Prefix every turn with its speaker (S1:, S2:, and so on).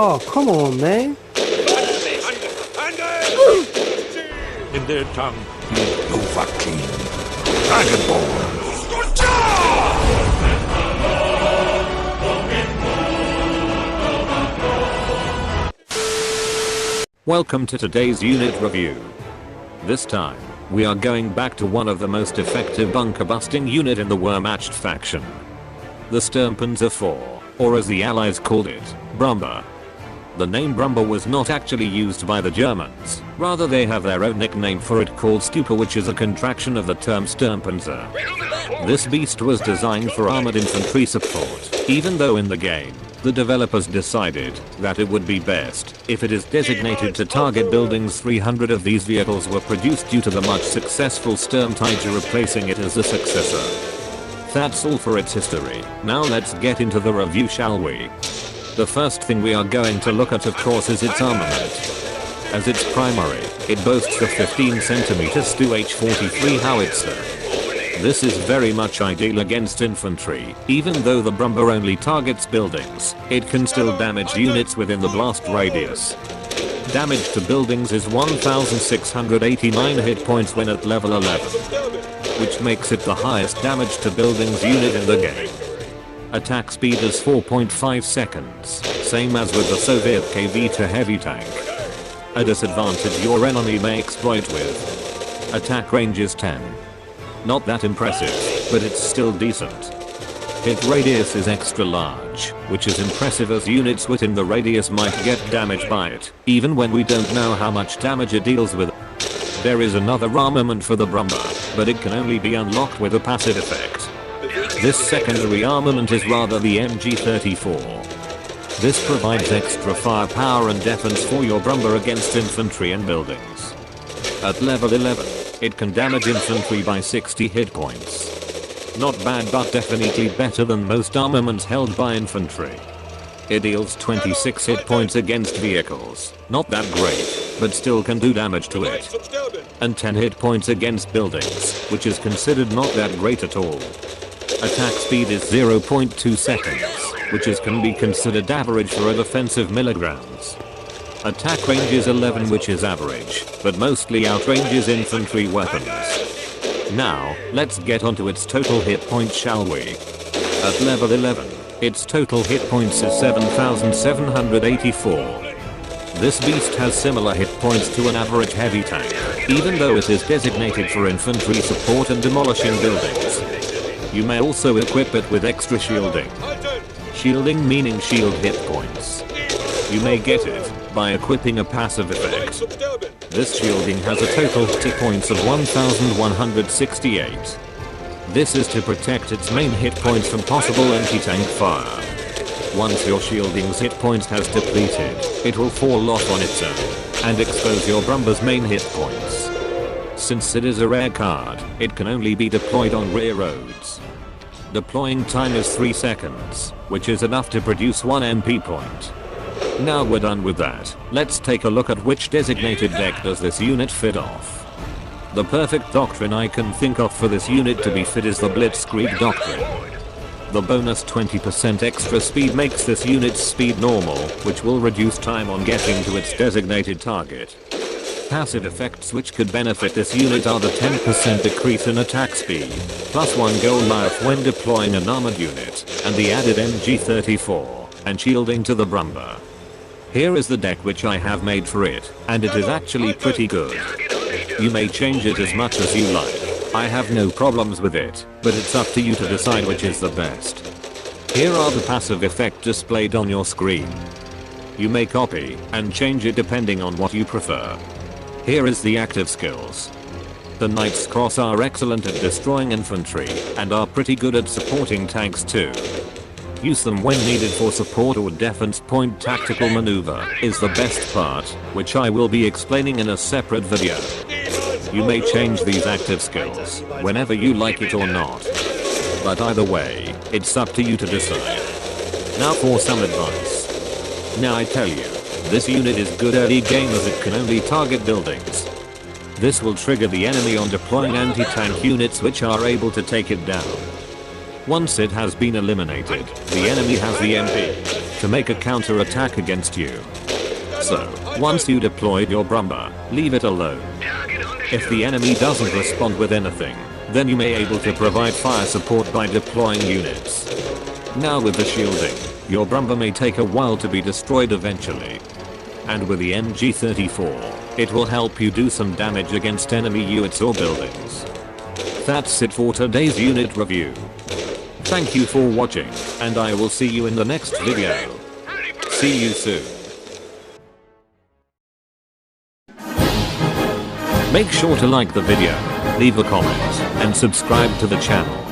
S1: Oh, come on, man.
S2: In their tongue.
S3: Overking. Dragonborn.
S4: Welcome to today's unit review. This time, we are going back to one of the most effective bunker busting unit in the Wehrmacht faction. The Sturmpanzer 4, or as the Allies called it, Brummbar. The name Brummbar was not actually used by the Germans, rather they have their own nickname for it called Stupa, which is a contraction of the term Sturmpanzer. This beast was designed for armored infantry support, even though in the game, the developers decided that it would be best if it is designated to target buildings. 300 of these vehicles were produced due to the much successful Sturmpanzer, replacing it as the successor. That's all for its history. Now let's get into the review, shall we? The first thing we are going to look at, of course, is its armament. As its primary, it boasts a 15cm Stu-H-43 howitzer. This is very much ideal against infantry. Even though the Brummbar only targets buildings, it can still damage units within the blast radius. Damage to buildings is 1689 hit points when at level 11, which makes it the highest damage to buildings unit in the game. Attack speed is 4.5 seconds, same as with the Soviet KV-2 heavy tank. A disadvantage your enemy may exploit with. Attack range is 10. Not that impressive, but it's still decent. Hit radius is extra large, which is impressive as units within the radius might get damaged by it, even when we don't know how much damage it deals with. There is another armament for the Brummbar, but it can only be unlocked with a passive effect. This secondary armament is rather the MG34. This provides extra firepower and defense for your Brummbar against infantry and buildings. At level 11, it can damage infantry by 60 hit points. Not bad, but definitely better than most armaments held by infantry. It deals 26 hit points against vehicles, not that great, but still can do damage to it. And 10 hit points against buildings, which is considered not that great at all. Attack speed is 0.2 seconds, which can be considered average for a defensive milligrams. Attack range is 11, which is average, but mostly outranges infantry weapons. Now, let's get onto its total hit points, shall we? At level 11, its total hit points is 7,784. This beast has similar hit points to an average heavy tank, even though it is designated for infantry support and demolishing buildings. You may also equip it with extra shielding. Shielding meaning shield hit points. You may get it by equipping a passive effect. This shielding has a total hit points of 1168. This is to protect its main hit points from possible anti-tank fire. Once your shielding's hit points has depleted, it will fall off on its own and expose your Brummbar's main hit points. Since it is a rare card, it can only be deployed on rear roads. Deploying time is 3 seconds, which is enough to produce 1 MP point. Now we're done with that, let's take a look at which designated deck does this unit fit off. The perfect doctrine I can think of for this unit to be fit is the Blitzkrieg doctrine. The bonus 20% extra speed makes this unit's speed normal, which will reduce time on getting to its designated target. Passive effects which could benefit this unit are the 10% decrease in attack speed, plus 1 gold life when deploying an armored unit, and the added MG34, and shielding to the Brummbar. Here is the deck which I have made for it, and it is actually pretty good. You may change it as much as you like. I have no problems with it, but it's up to you to decide which is the best. Here are the passive effects displayed on your screen. You may copy and change it depending on what you prefer. Here is the active skills. The Knight's Cross are excellent at destroying infantry and are pretty good at supporting tanks too. Use them when needed for support or defense. Point tactical maneuver is the best part, which I will be explaining in a separate video. You may change these active skills whenever you like it or not. But either way, it's up to you to decide. Now for some advice. Now I tell you, this unit is good early game as it can only target buildings. This will trigger the enemy on deploying anti-tank units which are able to take it down. Once it has been eliminated, the enemy has the MP to make a counter-attack against you. So, once you deployed your Brummbar, leave it alone. If the enemy doesn't respond with anything, then you may able to provide fire support by deploying units. Now with the shielding, your Brummbar may take a while to be destroyed eventually. And with the MG34, it will help you do some damage against enemy units or buildings. That's it for today's unit review. Thank you for watching, and I will see you in the next video. See you soon. Make sure to like the video, leave a comment, and subscribe to the channel.